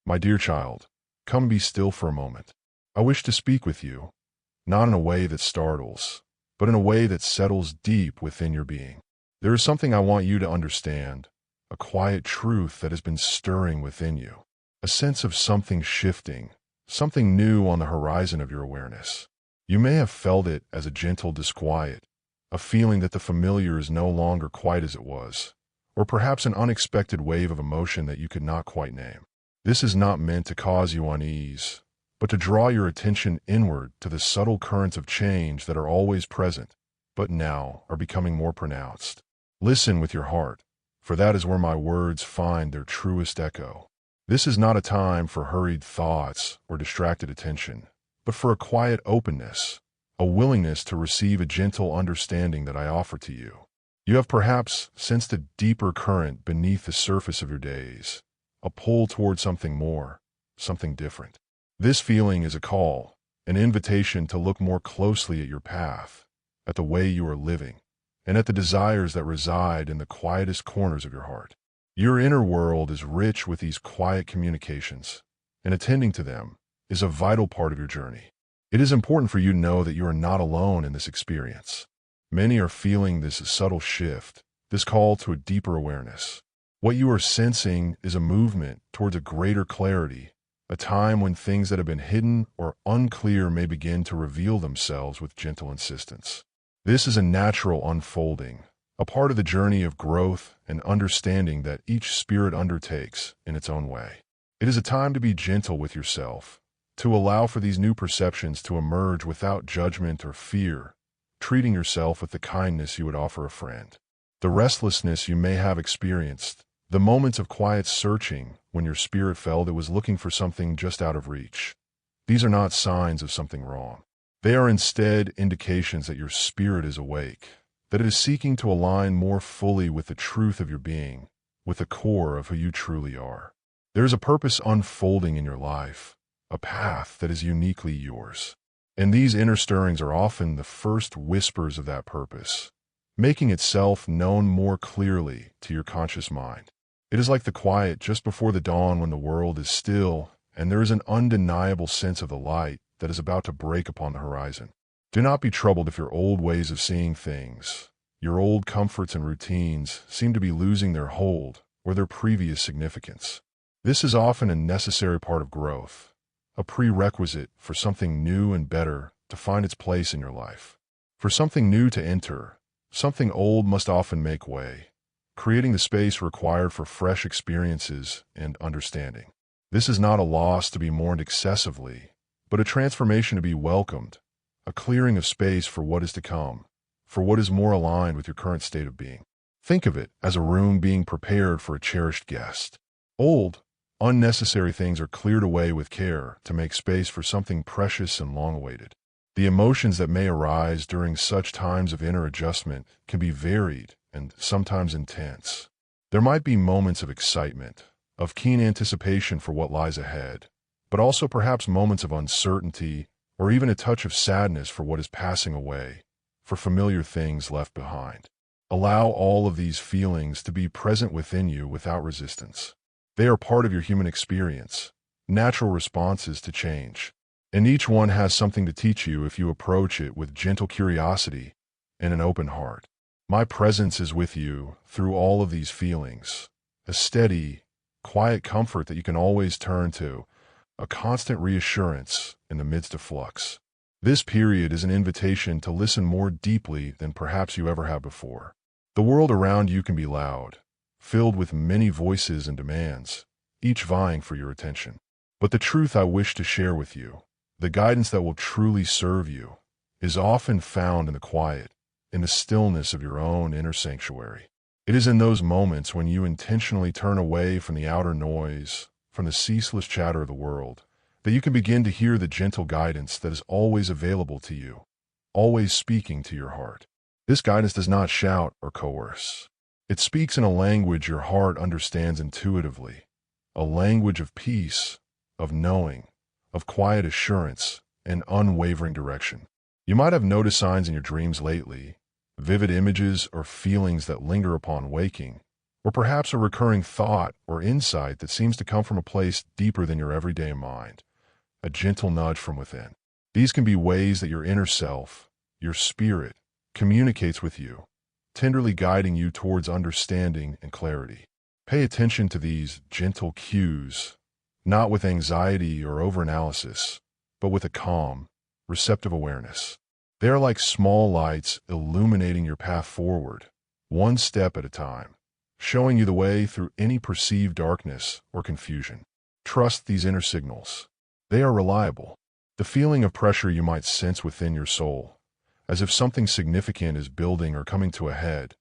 My dear child, come be still for a moment. I wish to speak with you, not in a way that startles, but in a way that settles deep within your being. There is something I want you to understand, a quiet truth that has been stirring within you, a sense of something shifting, something new on the horizon of your awareness. You may have felt it as a gentle disquiet, a feeling that the familiar is no longer quite as it was, or perhaps an unexpected wave of emotion that you could not quite name. This is not meant to cause you unease, but to draw your attention inward to the subtle currents of change that are always present, but now are becoming more pronounced. Listen with your heart, for that is where my words find their truest echo. This is not a time for hurried thoughts or distracted attention, but for a quiet openness, a willingness to receive a gentle understanding that I offer to you. You have perhaps sensed a deeper current beneath the surface of your days, a pull toward something more, something different. This feeling is a call, an invitation to look more closely at your path, at the way you are living, and at the desires that reside in the quietest corners of your heart. Your inner world is rich with these quiet communications, and attending to them is a vital part of your journey. It is important for you to know that you are not alone in this experience. Many are feeling this subtle shift, this call to a deeper awareness. What you are sensing is a movement towards a greater clarity, a time when things that have been hidden or unclear may begin to reveal themselves with gentle insistence. This is a natural unfolding, a part of the journey of growth and understanding that each spirit undertakes in its own way. It is a time to be gentle with yourself, to allow for these new perceptions to emerge without judgment or fear, treating yourself with the kindness you would offer a friend. The restlessness you may have experienced, the moments of quiet searching when your spirit felt it was looking for something just out of reach, these are not signs of something wrong. They are instead indications that your spirit is awake, that it is seeking to align more fully with the truth of your being, with the core of who you truly are. There is a purpose unfolding in your life, a path that is uniquely yours. And these inner stirrings are often the first whispers of that purpose, making itself known more clearly to your conscious mind. It is like the quiet just before the dawn when the world is still and there is an undeniable sense of the light that is about to break upon the horizon. Do not be troubled if your old ways of seeing things, your old comforts and routines seem to be losing their hold or their previous significance. This is often a necessary part of growth, a prerequisite for something new and better to find its place in your life. For something new to enter, something old must often make way, creating the space required for fresh experiences and understanding. This is not a loss to be mourned excessively, but a transformation to be welcomed, a clearing of space for what is to come, for what is more aligned with your current state of being. Think of it as a room being prepared for a cherished guest. Old, unnecessary things are cleared away with care to make space for something precious and long-awaited. The emotions that may arise during such times of inner adjustment can be varied and sometimes intense. There might be moments of excitement, of keen anticipation for what lies ahead, but also perhaps moments of uncertainty or even a touch of sadness for what is passing away, for familiar things left behind. Allow all of these feelings to be present within you without resistance. They are part of your human experience, natural responses to change, and each one has something to teach you if you approach it with gentle curiosity and an open heart. My presence is with you through all of these feelings, a steady, quiet comfort that you can always turn to, a constant reassurance in the midst of flux. This period is an invitation to listen more deeply than perhaps you ever have before. The world around you can be loud, filled with many voices and demands, each vying for your attention. But the truth I wish to share with you, the guidance that will truly serve you, is often found in the quiet, in the stillness of your own inner sanctuary. It is in those moments when you intentionally turn away from the outer noise, from the ceaseless chatter of the world, that you can begin to hear the gentle guidance that is always available to you, always speaking to your heart. This guidance does not shout or coerce. It speaks in a language your heart understands intuitively, a language of peace, of knowing, of quiet assurance, and unwavering direction. You might have noticed signs in your dreams lately, vivid images or feelings that linger upon waking, or perhaps a recurring thought or insight that seems to come from a place deeper than your everyday mind, a gentle nudge from within. These can be ways that your inner self, your spirit, communicates with you, tenderly guiding you towards understanding and clarity. Pay attention to these gentle cues, not with anxiety or overanalysis, but with a calm, receptive awareness. They are like small lights illuminating your path forward, one step at a time, showing you the way through any perceived darkness or confusion. Trust these inner signals. They are reliable. The feeling of pressure you might sense within your soul, as if something significant is building or coming to a head,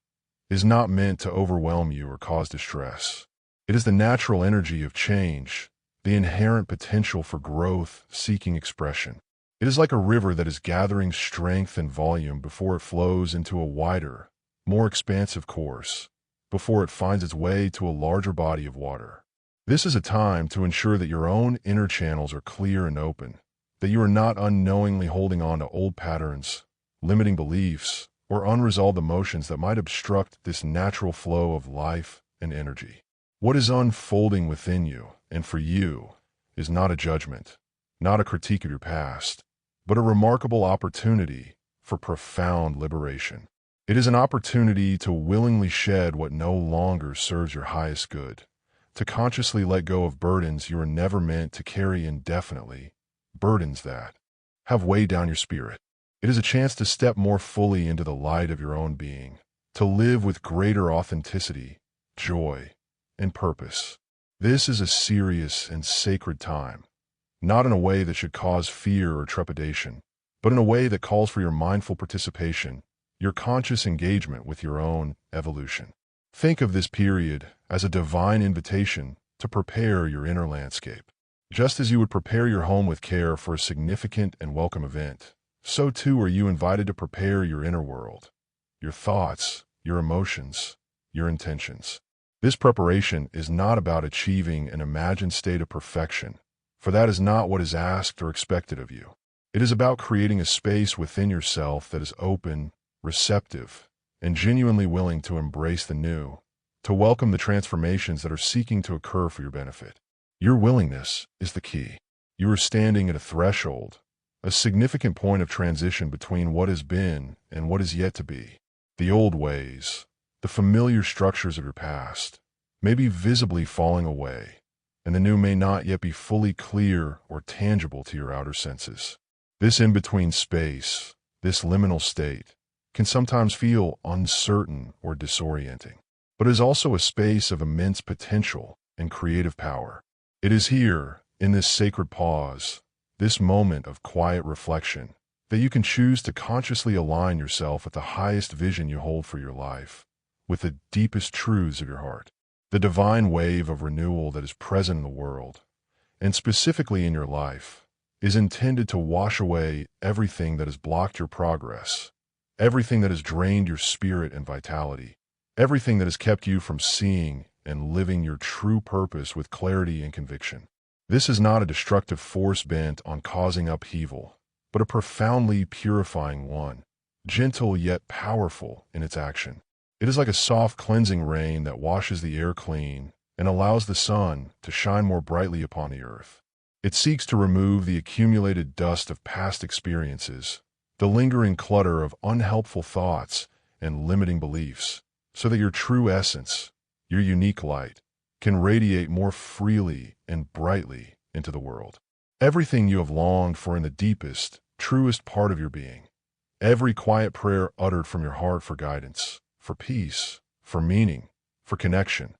is not meant to overwhelm you or cause distress. It is the natural energy of change, the inherent potential for growth seeking expression. It is like a river that is gathering strength and volume before it flows into a wider, more expansive course, before it finds its way to a larger body of water. This is a time to ensure that your own inner channels are clear and open, that you are not unknowingly holding on to old patterns, limiting beliefs, or unresolved emotions that might obstruct this natural flow of life and energy. What is unfolding within you and for you is not a judgment, not a critique of your past, but a remarkable opportunity for profound liberation. It is an opportunity to willingly shed what no longer serves your highest good, to consciously let go of burdens you were never meant to carry indefinitely, burdens that have weighed down your spirit. It is a chance to step more fully into the light of your own being, to live with greater authenticity, joy, and purpose. This is a serious and sacred time, not in a way that should cause fear or trepidation, but in a way that calls for your mindful participation, your conscious engagement with your own evolution. Think of this period as a divine invitation to prepare your inner landscape. Just as you would prepare your home with care for a significant and welcome event, so too are you invited to prepare your inner world, your thoughts, your emotions, your intentions. This preparation is not about achieving an imagined state of perfection, for that is not what is asked or expected of you. It is about creating a space within yourself that is open, receptive, and genuinely willing to embrace the new, to welcome the transformations that are seeking to occur for your benefit. Your willingness is the key. You are standing at a threshold, a significant point of transition between what has been and what is yet to be. The old ways, the familiar structures of your past, may be visibly falling away, and the new may not yet be fully clear or tangible to your outer senses. This in-between space, this liminal state, can sometimes feel uncertain or disorienting, but is also a space of immense potential and creative power. It is here, in this sacred pause, this moment of quiet reflection, that you can choose to consciously align yourself with the highest vision you hold for your life, with the deepest truths of your heart. The divine wave of renewal that is present in the world, and specifically in your life, is intended to wash away everything that has blocked your progress, everything that has drained your spirit and vitality, everything that has kept you from seeing and living your true purpose with clarity and conviction. This is not a destructive force bent on causing upheaval, but a profoundly purifying one, gentle yet powerful in its action. It is like a soft cleansing rain that washes the air clean and allows the sun to shine more brightly upon the earth. It seeks to remove the accumulated dust of past experiences, the lingering clutter of unhelpful thoughts and limiting beliefs, so that your true essence, your unique light, can radiate more freely and brightly into the world. Everything you have longed for in the deepest, truest part of your being, every quiet prayer uttered from your heart for guidance, for peace, for meaning, for connection,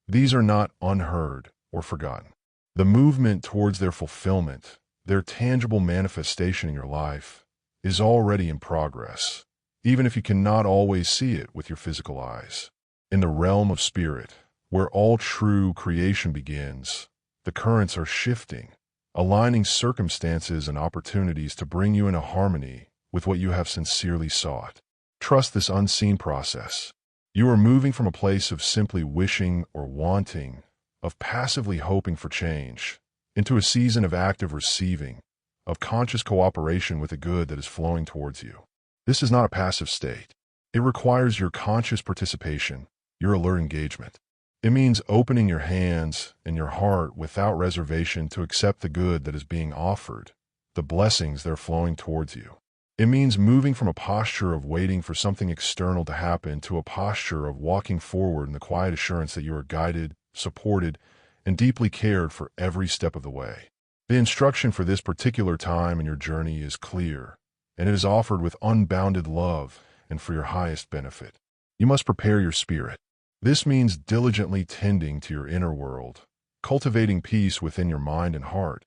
these are not unheard or forgotten. The movement towards their fulfillment, their tangible manifestation in your life, is already in progress, even if you cannot always see it with your physical eyes. In the realm of spirit, where all true creation begins, the currents are shifting, aligning circumstances and opportunities to bring you into harmony with what you have sincerely sought. Trust this unseen process. You are moving from a place of simply wishing or wanting, of passively hoping for change, into a season of active receiving, of conscious cooperation with the good that is flowing towards you. This is not a passive state. It requires your conscious participation, your alert engagement. It means opening your hands and your heart without reservation to accept the good that is being offered, the blessings that are flowing towards you. It means moving from a posture of waiting for something external to happen to a posture of walking forward in the quiet assurance that you are guided, supported, and deeply cared for every step of the way. The instruction for this particular time in your journey is clear, and it is offered with unbounded love and for your highest benefit. You must prepare your spirit. This means diligently tending to your inner world, cultivating peace within your mind and heart,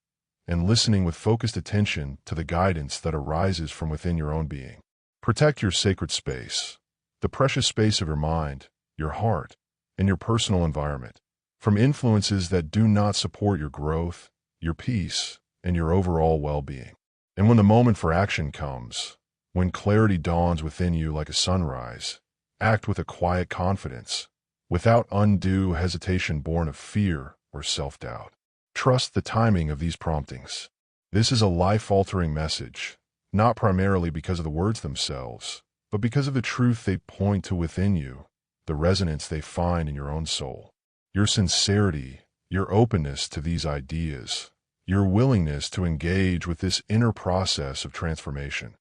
and listening with focused attention to the guidance that arises from within your own being. Protect your sacred space, the precious space of your mind, your heart, and your personal environment, from influences that do not support your growth, your peace, and your overall well-being. And when the moment for action comes, when clarity dawns within you like a sunrise, act with a quiet confidence, without undue hesitation born of fear or self-doubt. Trust the timing of these promptings. This is a life-altering message, not primarily because of the words themselves, but because of the truth they point to within you, the resonance they find in your own soul. Your sincerity, your openness to these ideas, your willingness to engage with this inner process of transformation.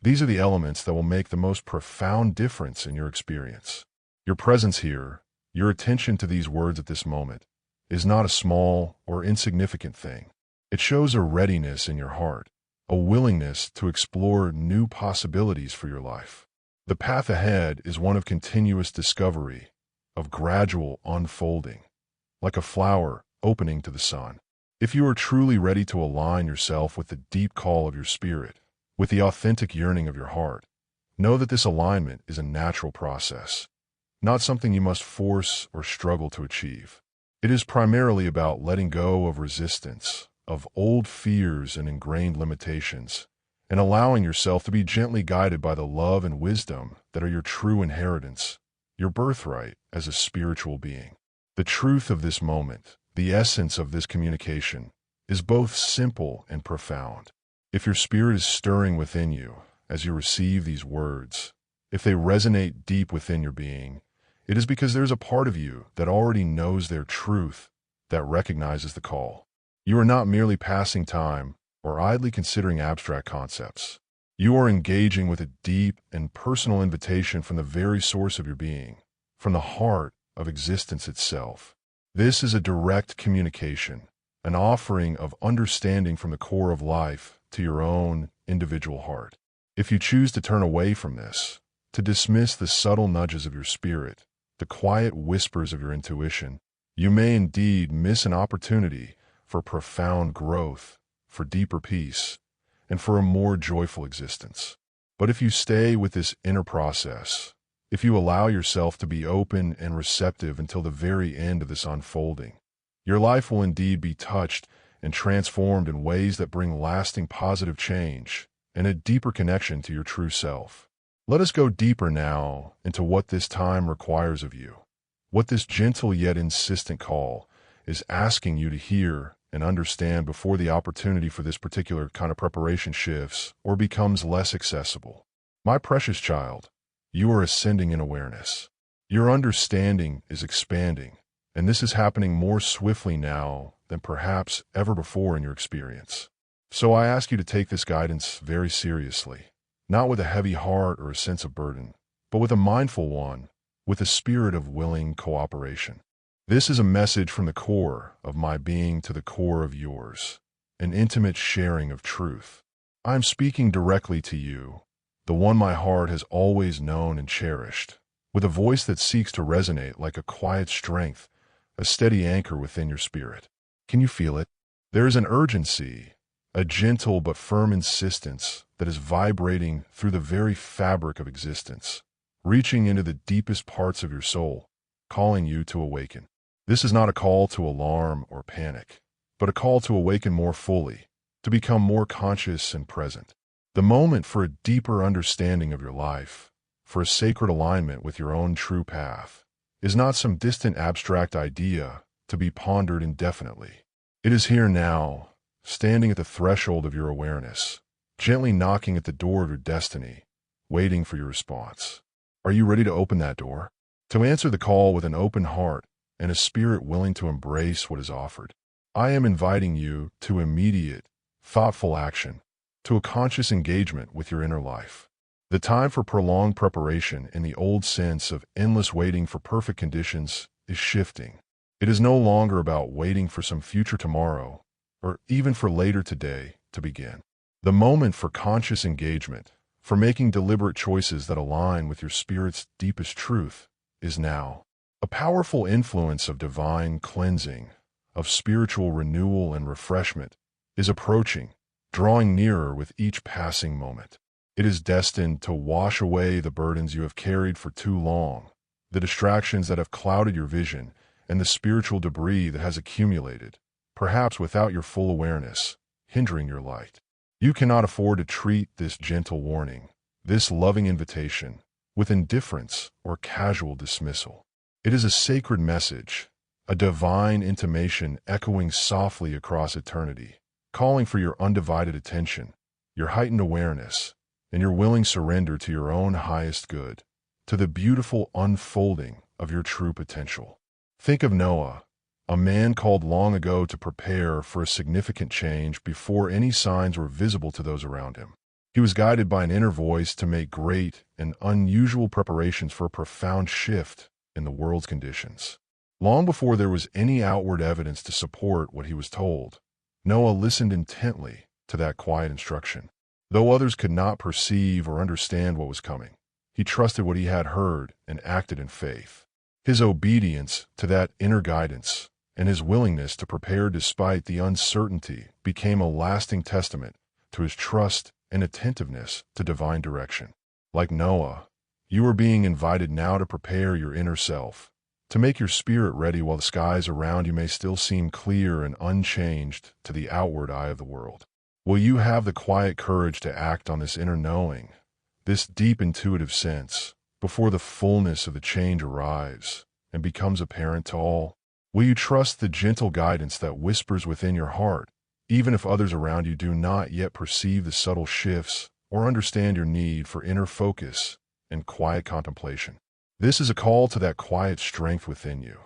These are the elements that will make the most profound difference in your experience. Your presence here, your attention to these words at this moment, is not a small or insignificant thing. It shows a readiness in your heart, a willingness to explore new possibilities for your life. The path ahead is one of continuous discovery, of gradual unfolding, like a flower opening to the sun. If you are truly ready to align yourself with the deep call of your spirit, with the authentic yearning of your heart, know that this alignment is a natural process, not something you must force or struggle to achieve. It is primarily about letting go of resistance, of old fears and ingrained limitations, and allowing yourself to be gently guided by the love and wisdom that are your true inheritance, your birthright as a spiritual being. The truth of this moment, the essence of this communication, is both simple and profound. If your spirit is stirring within you as you receive these words, if they resonate deep within your being, it is because there's a part of you that already knows their truth, that recognizes the call. You are not merely passing time or idly considering abstract concepts. You are engaging with a deep and personal invitation from the very source of your being, from the heart of existence itself. This is a direct communication, an offering of understanding from the core of life to your own individual heart. If you choose to turn away from this, to dismiss the subtle nudges of your spirit, the quiet whispers of your intuition, you may indeed miss an opportunity for profound growth, for deeper peace, and for a more joyful existence. But if you stay with this inner process, if you allow yourself to be open and receptive until the very end of this unfolding, your life will indeed be touched and transformed in ways that bring lasting positive change and a deeper connection to your true self. Let us go deeper now into what this time requires of you, what this gentle yet insistent call is asking you to hear and understand before the opportunity for this particular kind of preparation shifts or becomes less accessible. My precious child, you are ascending in awareness. Your understanding is expanding, and this is happening more swiftly now than perhaps ever before in your experience. So I ask you to take this guidance very seriously. Not with a heavy heart or a sense of burden, but with a mindful one, with a spirit of willing cooperation. This is a message from the core of my being to the core of yours, an intimate sharing of truth. I am speaking directly to you, the one my heart has always known and cherished, with a voice that seeks to resonate like a quiet strength, a steady anchor within your spirit. Can you feel it? There is an urgency, a gentle but firm insistence that is vibrating through the very fabric of existence, reaching into the deepest parts of your soul, calling you to awaken. This is not a call to alarm or panic, but a call to awaken more fully, to become more conscious and present. The moment for a deeper understanding of your life, for a sacred alignment with your own true path, is not some distant abstract idea to be pondered indefinitely. It is here now, standing at the threshold of your awareness, gently knocking at the door of your destiny, waiting for your response. Are you ready to open that door? To answer the call with an open heart and a spirit willing to embrace what is offered. I am inviting you to immediate, thoughtful action, to a conscious engagement with your inner life. The time for prolonged preparation in the old sense of endless waiting for perfect conditions is shifting. It is no longer about waiting for some future tomorrow, or even for later today, to begin. The moment for conscious engagement, for making deliberate choices that align with your spirit's deepest truth, is now. A powerful influence of divine cleansing, of spiritual renewal and refreshment, is approaching, drawing nearer with each passing moment. It is destined to wash away the burdens you have carried for too long, the distractions that have clouded your vision, and the spiritual debris that has accumulated, perhaps without your full awareness, hindering your light. You cannot afford to treat this gentle warning, this loving invitation, with indifference or casual dismissal. It is a sacred message, a divine intimation echoing softly across eternity, calling for your undivided attention, your heightened awareness, and your willing surrender to your own highest good, to the beautiful unfolding of your true potential. Think of Noah, a man called long ago to prepare for a significant change before any signs were visible to those around him. He was guided by an inner voice to make great and unusual preparations for a profound shift in the world's conditions. Long before there was any outward evidence to support what he was told, Noah listened intently to that quiet instruction. Though others could not perceive or understand what was coming, he trusted what he had heard and acted in faith. His obedience to that inner guidance and his willingness to prepare despite the uncertainty became a lasting testament to his trust and attentiveness to divine direction. Like Noah, you are being invited now to prepare your inner self, to make your spirit ready while the skies around you may still seem clear and unchanged to the outward eye of the world. Will you have the quiet courage to act on this inner knowing, this deep intuitive sense, before the fullness of the change arrives and becomes apparent to all? Will you trust the gentle guidance that whispers within your heart, even if others around you do not yet perceive the subtle shifts or understand your need for inner focus and quiet contemplation? This is a call to that quiet strength within you,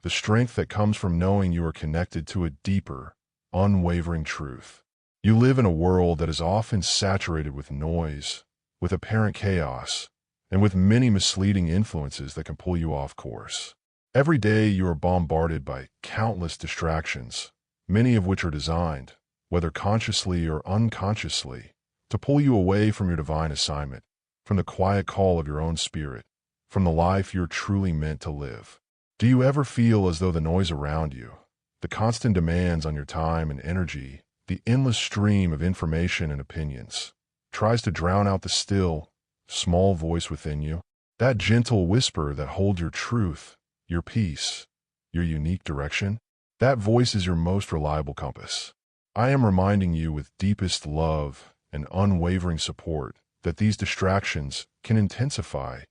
the strength that comes from knowing you are connected to a deeper, unwavering truth. You live in a world that is often saturated with noise, with apparent chaos, and with many misleading influences that can pull you off course. Every day you are bombarded by countless distractions, many of which are designed, whether consciously or unconsciously, to pull you away from your divine assignment, from the quiet call of your own spirit, from the life you're truly meant to live. Do you ever feel as though the noise around you, the constant demands on your time and energy, the endless stream of information and opinions, tries to drown out the still, small voice within you? That gentle whisper that holds your truth, your peace, your unique direction? That voice is your most reliable compass. I am reminding you with deepest love and unwavering support that these distractions can intensify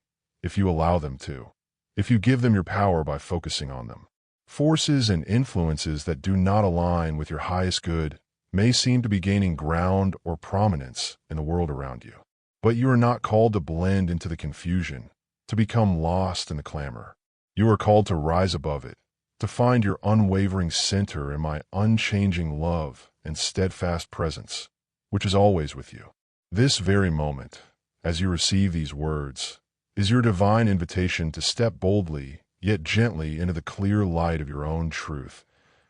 if you allow them to, if you give them your power by focusing on them. Forces and influences that do not align with your highest good may seem to be gaining ground or prominence in the world around you. But you are not called to blend into the confusion, to become lost in the clamor. You are called to rise above it, to find your unwavering center in my unchanging love and steadfast presence, which is always with you. This very moment, as you receive these words, is your divine invitation to step boldly, yet gently into the clear light of your own truth,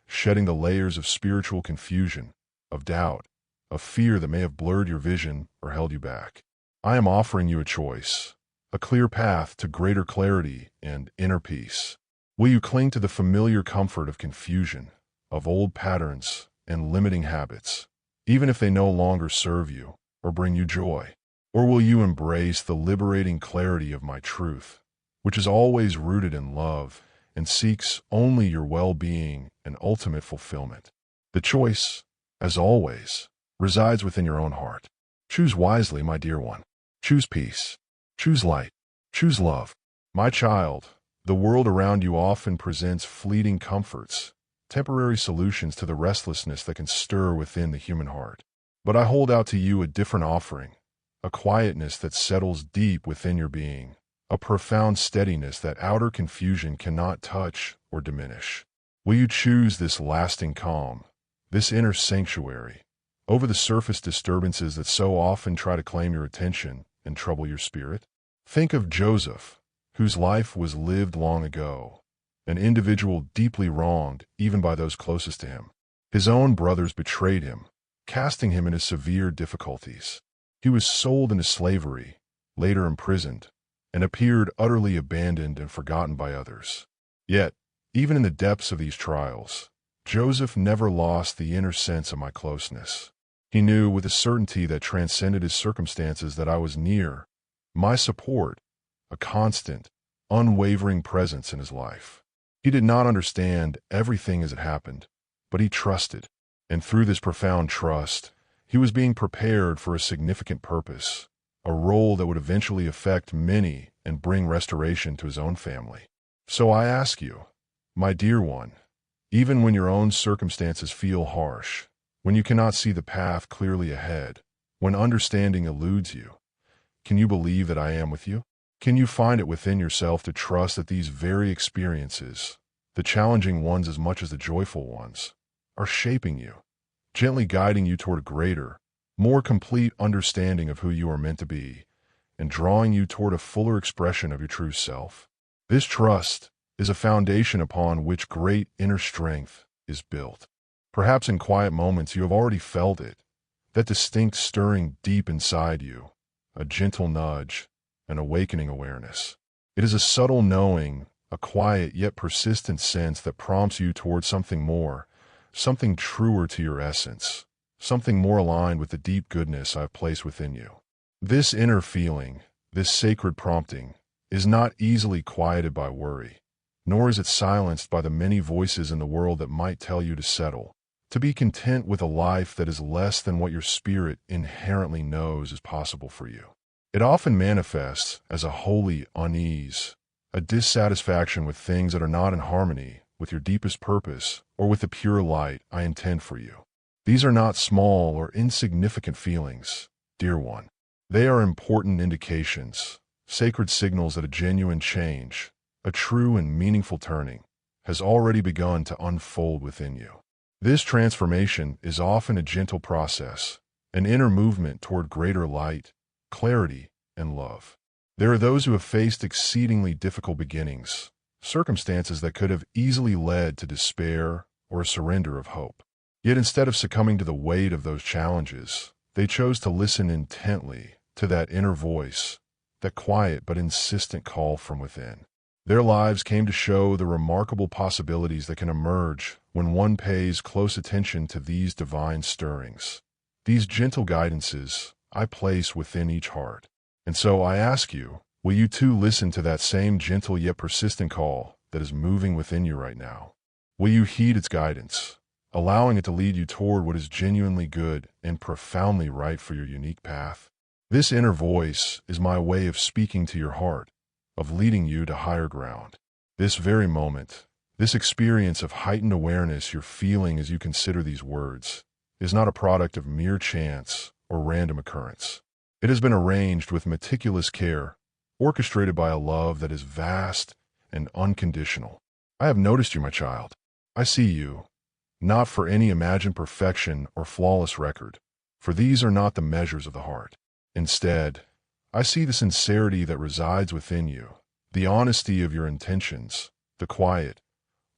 shedding the layers of spiritual confusion, of doubt, of fear that may have blurred your vision or held you back. I am offering you a choice, a clear path to greater clarity and inner peace. Will you cling to the familiar comfort of confusion, of old patterns and limiting habits, even if they no longer serve you or bring you joy? Or will you embrace the liberating clarity of my truth, which is always rooted in love and seeks only your well-being and ultimate fulfillment? The choice, as always, resides within your own heart. Choose wisely, my dear one. Choose peace. Choose light. Choose love. My child, the world around you often presents fleeting comforts, temporary solutions to the restlessness that can stir within the human heart. But I hold out to you a different offering, a quietness that settles deep within your being, a profound steadiness that outer confusion cannot touch or diminish? Will you choose this lasting calm, this inner sanctuary, over the surface disturbances that so often try to claim your attention and trouble your spirit? Think of Joseph, whose life was lived long ago, an individual deeply wronged even by those closest to him. His own brothers betrayed him, casting him into severe difficulties. He was sold into slavery, later imprisoned, and appeared utterly abandoned and forgotten by others. Yet, even in the depths of these trials, Joseph never lost the inner sense of my closeness. He knew with a certainty that transcended his circumstances that I was near, my support, a constant, unwavering presence in his life. He did not understand everything as it happened, but he trusted, and through this profound trust, he was being prepared for a significant purpose, a role that would eventually affect many and bring restoration to his own family. So I ask you, my dear one, even when your own circumstances feel harsh, when you cannot see the path clearly ahead, when understanding eludes you, can you believe that I am with you? Can you find it within yourself to trust that these very experiences, the challenging ones as much as the joyful ones, are shaping you, gently guiding you toward a greater, more complete understanding of who you are meant to be, and drawing you toward a fuller expression of your true self? This trust is a foundation upon which great inner strength is built. Perhaps in quiet moments you have already felt it, that distinct stirring deep inside you, a gentle nudge, an awakening awareness. It is a subtle knowing, a quiet yet persistent sense that prompts you toward something more, something truer to your essence, something more aligned with the deep goodness I have placed within you. This inner feeling, this sacred prompting, is not easily quieted by worry, nor is it silenced by the many voices in the world that might tell you to settle, to be content with a life that is less than what your spirit inherently knows is possible for you. It often manifests as a holy unease, a dissatisfaction with things that are not in harmony with your deepest purpose or with the pure light I intend for you. These are not small or insignificant feelings, dear one. They are important indications, sacred signals that a genuine change, a true and meaningful turning, has already begun to unfold within you. This transformation is often a gentle process, an inner movement toward greater light, clarity, and love. There are those who have faced exceedingly difficult beginnings, circumstances that could have easily led to despair or a surrender of hope. Yet instead of succumbing to the weight of those challenges, they chose to listen intently to that inner voice, that quiet but insistent call from within. Their lives came to show the remarkable possibilities that can emerge when one pays close attention to these divine stirrings. These gentle guidances I place within each heart. And so I ask you, will you too listen to that same gentle yet persistent call that is moving within you right now? Will you heed its guidance, allowing it to lead you toward what is genuinely good and profoundly right for your unique path? This inner voice is my way of speaking to your heart, of leading you to higher ground. This very moment, this experience of heightened awareness you're feeling as you consider these words, is not a product of mere chance or random occurrence. It has been arranged with meticulous care, orchestrated by a love that is vast and unconditional. I have noticed you, my child. I see you, not for any imagined perfection or flawless record, for these are not the measures of the heart. Instead, I see the sincerity that resides within you, the honesty of your intentions, the quiet,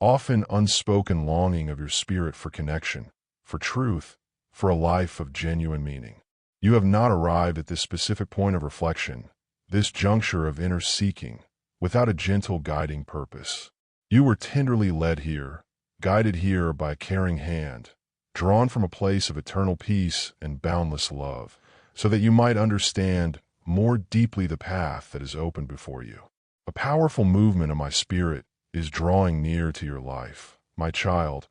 often unspoken longing of your spirit for connection, for truth, for a life of genuine meaning. You have not arrived at this specific point of reflection, this juncture of inner seeking, without a gentle guiding purpose. You were tenderly led here, guided here by a caring hand, drawn from a place of eternal peace and boundless love, so that you might understand more deeply the path that is open before you. A powerful movement of my spirit is drawing near to your life, my child,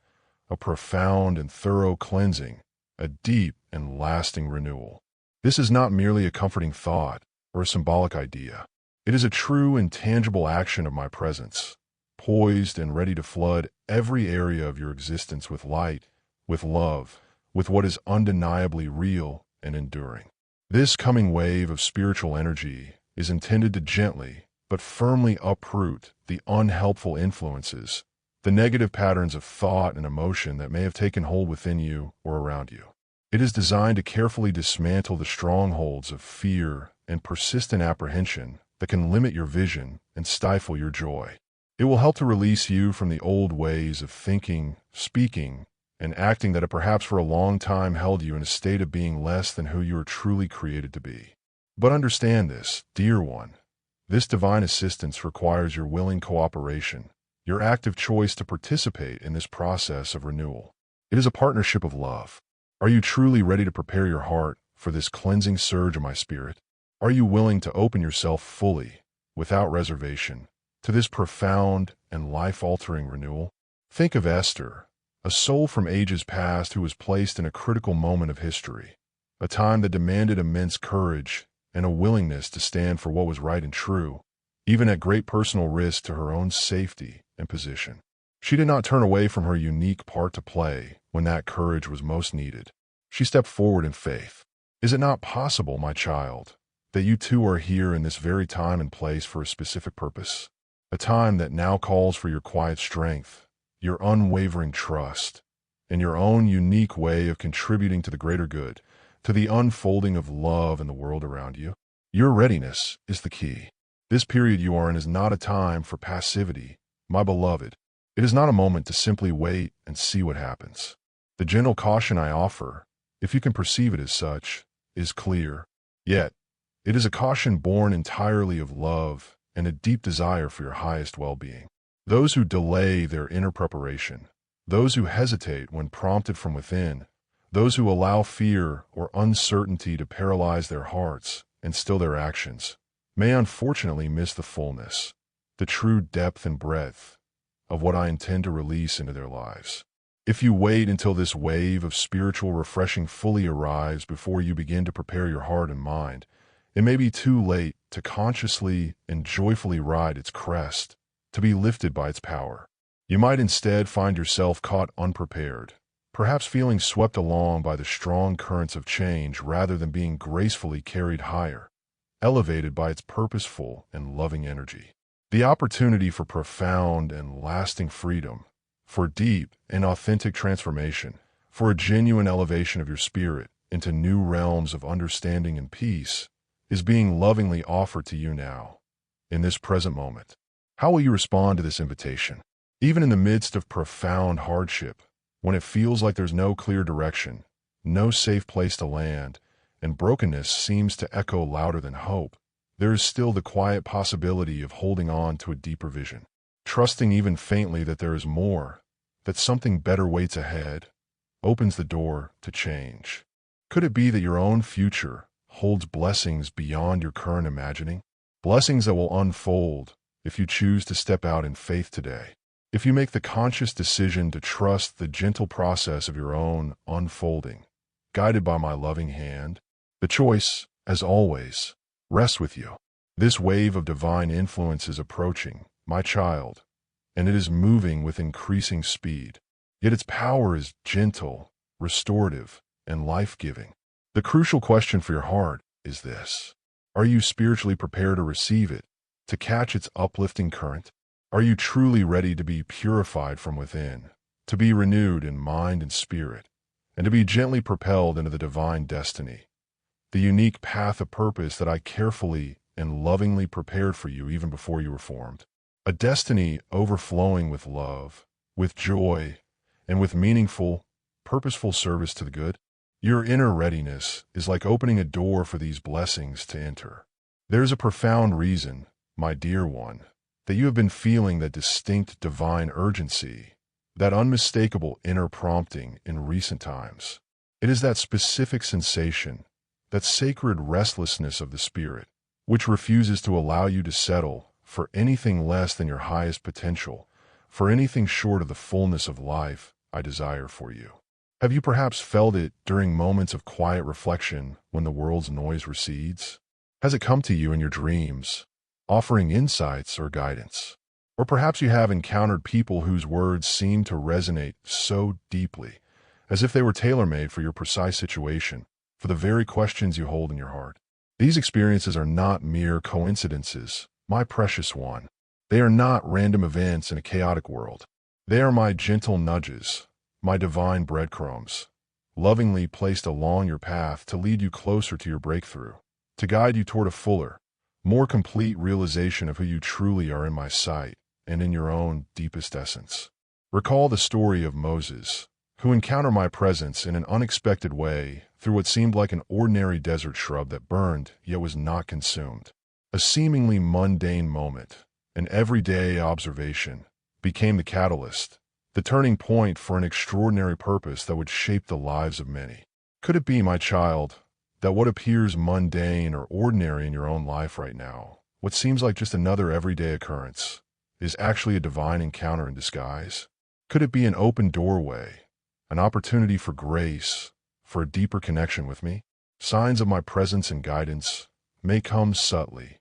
a profound and thorough cleansing, a deep and lasting renewal. This is not merely a comforting thought or a symbolic idea. It is a true and tangible action of my presence, poised and ready to flood every area of your existence with light, with love, with what is undeniably real and enduring. This coming wave of spiritual energy is intended to gently, but firmly uproot the unhelpful influences, the negative patterns of thought and emotion that may have taken hold within you or around you. It is designed to carefully dismantle the strongholds of fear and persistent apprehension that can limit your vision and stifle your joy. It will help to release you from the old ways of thinking, speaking, and acting that have perhaps for a long time held you in a state of being less than who you are truly created to be. But understand this, dear one, this divine assistance requires your willing cooperation, your active choice to participate in this process of renewal. It is a partnership of love. Are you truly ready to prepare your heart for this cleansing surge of my spirit? Are you willing to open yourself fully, without reservation, to this profound and life-altering renewal? Think of Esther, a soul from ages past who was placed in a critical moment of history, a time that demanded immense courage and a willingness to stand for what was right and true, even at great personal risk to her own safety and position. She did not turn away from her unique part to play when that courage was most needed. She stepped forward in faith. Is it not possible, my child, that you too are here in this very time and place for a specific purpose? A time that now calls for your quiet strength, your unwavering trust, and your own unique way of contributing to the greater good, to the unfolding of love in the world around you. Your readiness is the key. This period you are in is not a time for passivity, my beloved. It is not a moment to simply wait and see what happens. The gentle caution I offer, if you can perceive it as such, is clear. Yet, it is a caution born entirely of love and a deep desire for your highest well-being. Those who delay their inner preparation, those who hesitate when prompted from within, those who allow fear or uncertainty to paralyze their hearts and still their actions, may unfortunately miss the fullness, the true depth and breadth of what I intend to release into their lives. If you wait until this wave of spiritual refreshing fully arrives before you begin to prepare your heart and mind, it may be too late to consciously and joyfully ride its crest, to be lifted by its power. You might instead find yourself caught unprepared, perhaps feeling swept along by the strong currents of change rather than being gracefully carried higher, elevated by its purposeful and loving energy. The opportunity for profound and lasting freedom, for deep and authentic transformation, for a genuine elevation of your spirit into new realms of understanding and peace, is being lovingly offered to you now, in this present moment. How will you respond to this invitation? Even in the midst of profound hardship, when it feels like there's no clear direction, no safe place to land, and brokenness seems to echo louder than hope, there is still the quiet possibility of holding on to a deeper vision, trusting even faintly that there is more, that something better waits ahead, opens the door to change. Could it be that your own future holds blessings beyond your current imagining? Blessings that will unfold if you choose to step out in faith today. If you make the conscious decision to trust the gentle process of your own unfolding, guided by my loving hand, the choice, as always, rests with you. This wave of divine influence is approaching, my child, and it is moving with increasing speed. Yet its power is gentle, restorative, and life-giving. The crucial question for your heart is this: are you spiritually prepared to receive it, to catch its uplifting current? Are you truly ready to be purified from within, to be renewed in mind and spirit, and to be gently propelled into the divine destiny, the unique path of purpose that I carefully and lovingly prepared for you even before you were formed? A destiny overflowing with love, with joy, and with meaningful, purposeful service to the good? Your inner readiness is like opening a door for these blessings to enter. There's a profound reason, my dear one, that you have been feeling that distinct divine urgency, that unmistakable inner prompting in recent times. It is that specific sensation, that sacred restlessness of the spirit, which refuses to allow you to settle for anything less than your highest potential, for anything short of the fullness of life I desire for you. Have you perhaps felt it during moments of quiet reflection when the world's noise recedes? Has it come to you in your dreams, offering insights or guidance? Or perhaps you have encountered people whose words seem to resonate so deeply, as if they were tailor-made for your precise situation, for the very questions you hold in your heart. These experiences are not mere coincidences, My precious one. They are not random events in a chaotic world. They are my gentle nudges, my divine breadcrumbs, lovingly placed along your path to lead you closer to your breakthrough, to guide you toward a fuller, more complete realization of who you truly are in my sight and in your own deepest essence. Recall the story of Moses, who encountered my presence in an unexpected way through what seemed like an ordinary desert shrub that burned yet was not consumed. A seemingly mundane moment, an everyday observation, became the catalyst, the turning point for an extraordinary purpose that would shape the lives of many. Could it be, my child, that what appears mundane or ordinary in your own life right now, what seems like just another everyday occurrence, is actually a divine encounter in disguise? Could it be an open doorway, an opportunity for grace, for a deeper connection with me? Signs of my presence and guidance may come subtly,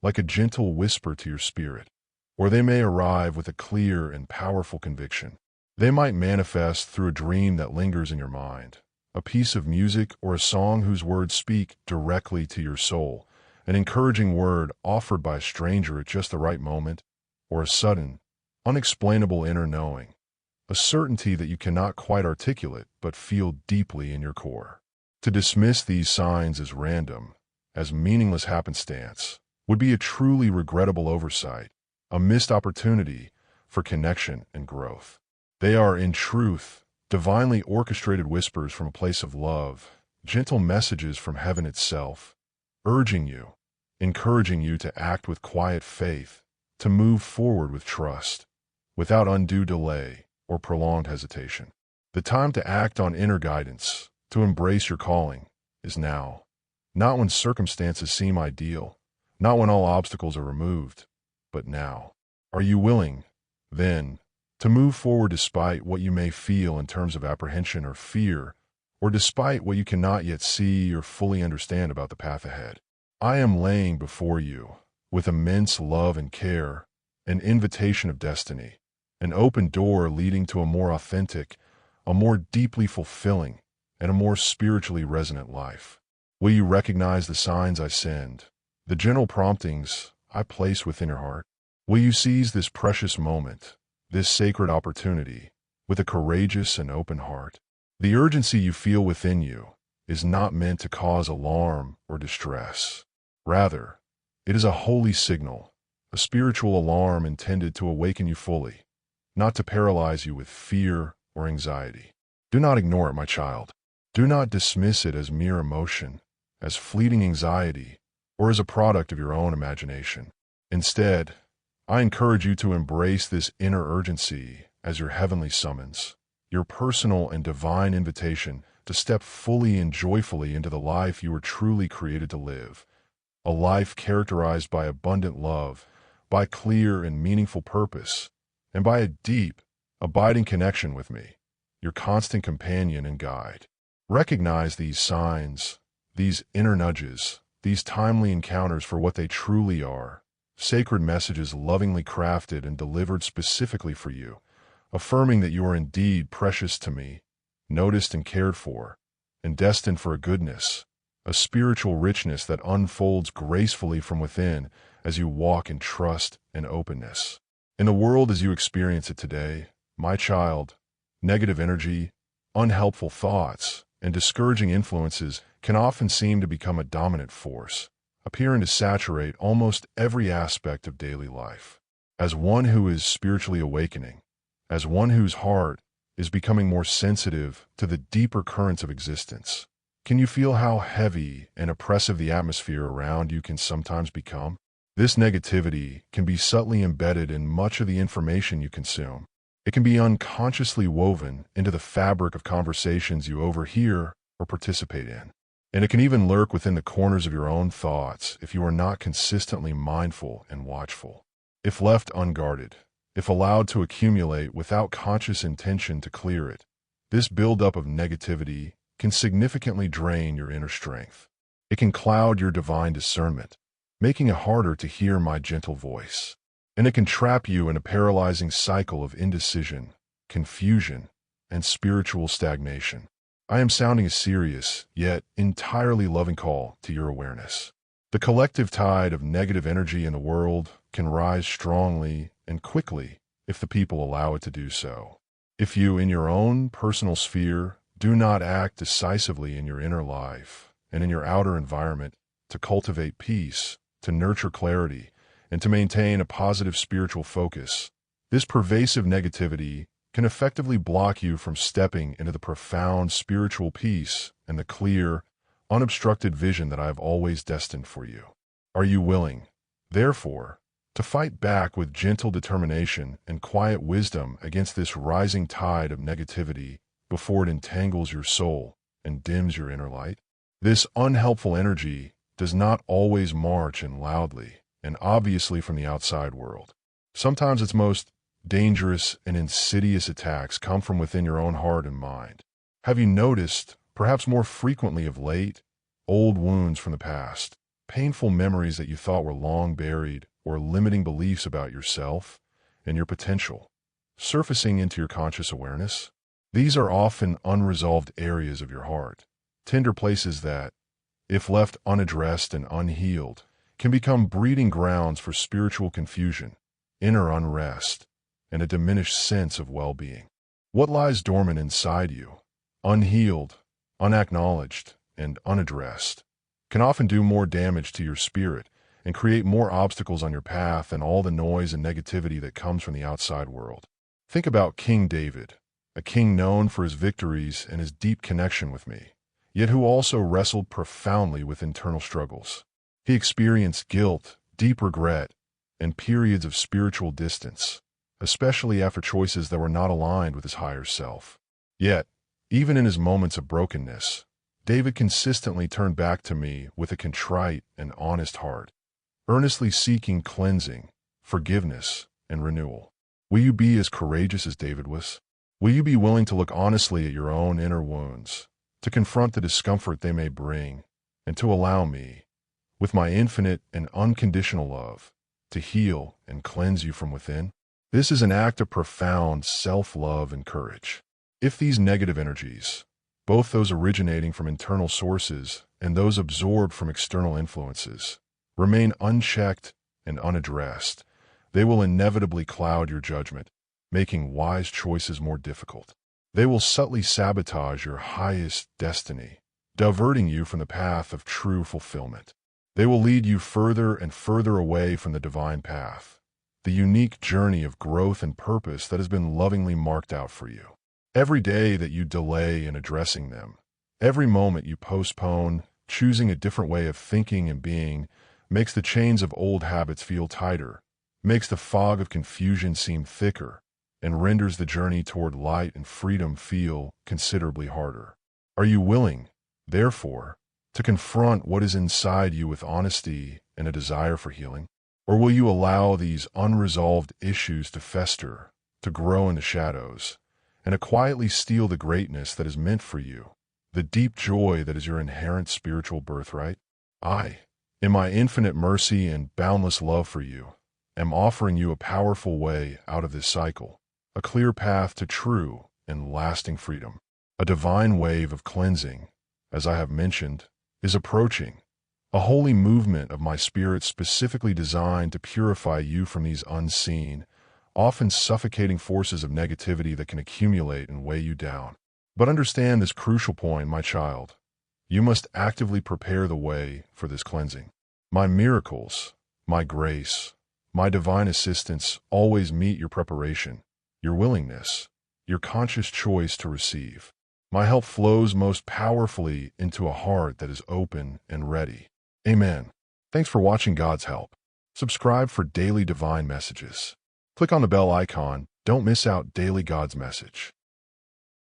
like a gentle whisper to your spirit, or they may arrive with a clear and powerful conviction. They might manifest through a dream that lingers in your mind, a piece of music or a song whose words speak directly to your soul, an encouraging word offered by a stranger at just the right moment, or a sudden, unexplainable inner knowing, a certainty that you cannot quite articulate but feel deeply in your core. To dismiss these signs as random, as meaningless happenstance, would be a truly regrettable oversight, a missed opportunity for connection and growth. They are, in truth, divinely orchestrated whispers from a place of love, gentle messages from heaven itself, urging you, encouraging you to act with quiet faith, to move forward with trust, without undue delay or prolonged hesitation. The time to act on inner guidance, to embrace your calling, is now. Not when circumstances seem ideal, not when all obstacles are removed, but now. Are you willing, then, to move forward despite what you may feel in terms of apprehension or fear, or despite what you cannot yet see or fully understand about the path ahead? I am laying before you, with immense love and care, an invitation of destiny, an open door leading to a more authentic, a more deeply fulfilling, and a more spiritually resonant life. Will you recognize the signs I send, the gentle promptings I place within your heart? Will you seize this precious moment, this sacred opportunity, with a courageous and open heart? The urgency you feel within you is not meant to cause alarm or distress. Rather, it is a holy signal, a spiritual alarm intended to awaken you fully, not to paralyze you with fear or anxiety. Do not ignore it, my child. Do not dismiss it as mere emotion, as fleeting anxiety, or as a product of your own imagination. Instead, I encourage you to embrace this inner urgency as your heavenly summons, your personal and divine invitation to step fully and joyfully into the life you were truly created to live, a life characterized by abundant love, by clear and meaningful purpose, and by a deep, abiding connection with me, your constant companion and guide. Recognize these signs, these inner nudges, these timely encounters for what they truly are, sacred messages lovingly crafted and delivered specifically for you, affirming that you are indeed precious to me, noticed and cared for, and destined for a goodness, a spiritual richness that unfolds gracefully from within as you walk in trust and openness. In the world as you experience it today, my child, negative energy, unhelpful thoughts, and discouraging influences can often seem to become a dominant force, appearing to saturate almost every aspect of daily life. As one who is spiritually awakening, as one whose heart is becoming more sensitive to the deeper currents of existence, can you feel how heavy and oppressive the atmosphere around you can sometimes become? This negativity can be subtly embedded in much of the information you consume. It can be unconsciously woven into the fabric of conversations you overhear or participate in. And it can even lurk within the corners of your own thoughts if you are not consistently mindful and watchful. If left unguarded, if allowed to accumulate without conscious intention to clear it, this buildup of negativity can significantly drain your inner strength. It can cloud your divine discernment, making it harder to hear my gentle voice. And it can trap you in a paralyzing cycle of indecision, confusion, and spiritual stagnation. I am sounding a serious, yet entirely loving call to your awareness. The collective tide of negative energy in the world can rise strongly and quickly if the people allow it to do so. If you, in your own personal sphere, do not act decisively in your inner life and in your outer environment to cultivate peace, to nurture clarity, and to maintain a positive spiritual focus, this pervasive negativity can effectively block you from stepping into the profound spiritual peace and the clear, unobstructed vision that I have always destined for you. Are you willing, therefore, to fight back with gentle determination and quiet wisdom against this rising tide of negativity before it entangles your soul and dims your inner light? This unhelpful energy does not always march in loudly and obviously from the outside world. Sometimes its most dangerous and insidious attacks come from within your own heart and mind. Have you noticed, perhaps more frequently of late, old wounds from the past, painful memories that you thought were long buried, or limiting beliefs about yourself and your potential, surfacing into your conscious awareness? These are often unresolved areas of your heart, tender places that, if left unaddressed and unhealed, can become breeding grounds for spiritual confusion, inner unrest, and a diminished sense of well-being. What lies dormant inside you, unhealed, unacknowledged, and unaddressed, can often do more damage to your spirit and create more obstacles on your path than all the noise and negativity that comes from the outside world. Think about King David, a king known for his victories and his deep connection with me, yet who also wrestled profoundly with internal struggles. He experienced guilt, deep regret, and periods of spiritual distance, especially after choices that were not aligned with his higher self. Yet, even in his moments of brokenness, David consistently turned back to me with a contrite and honest heart, earnestly seeking cleansing, forgiveness, and renewal. Will you be as courageous as David was? Will you be willing to look honestly at your own inner wounds, to confront the discomfort they may bring, and to allow me, with my infinite and unconditional love, to heal and cleanse you from within? This is an act of profound self-love and courage. If these negative energies, both those originating from internal sources and those absorbed from external influences, remain unchecked and unaddressed, they will inevitably cloud your judgment, making wise choices more difficult. They will subtly sabotage your highest destiny, diverting you from the path of true fulfillment. They will lead you further and further away from the divine path, the unique journey of growth and purpose that has been lovingly marked out for you. Every day that you delay in addressing them, every moment you postpone choosing a different way of thinking and being, makes the chains of old habits feel tighter, makes the fog of confusion seem thicker, and renders the journey toward light and freedom feel considerably harder. Are you willing, therefore, to confront what is inside you with honesty and a desire for healing? Or will you allow these unresolved issues to fester, to grow in the shadows, and to quietly steal the greatness that is meant for you, the deep joy that is your inherent spiritual birthright? I, in my infinite mercy and boundless love for you, am offering you a powerful way out of this cycle, a clear path to true and lasting freedom. A divine wave of cleansing, as I have mentioned, is approaching, a holy movement of my spirit specifically designed to purify you from these unseen, often suffocating forces of negativity that can accumulate and weigh you down. But understand this crucial point, my child. You must actively prepare the way for this cleansing. My miracles, my grace, my divine assistance always meet your preparation, your willingness, your conscious choice to receive. My help flows most powerfully into a heart that is open and ready. Amen. Thanks for watching God's Help. Subscribe for daily divine messages. Click on the bell icon. Don't miss out daily God's message.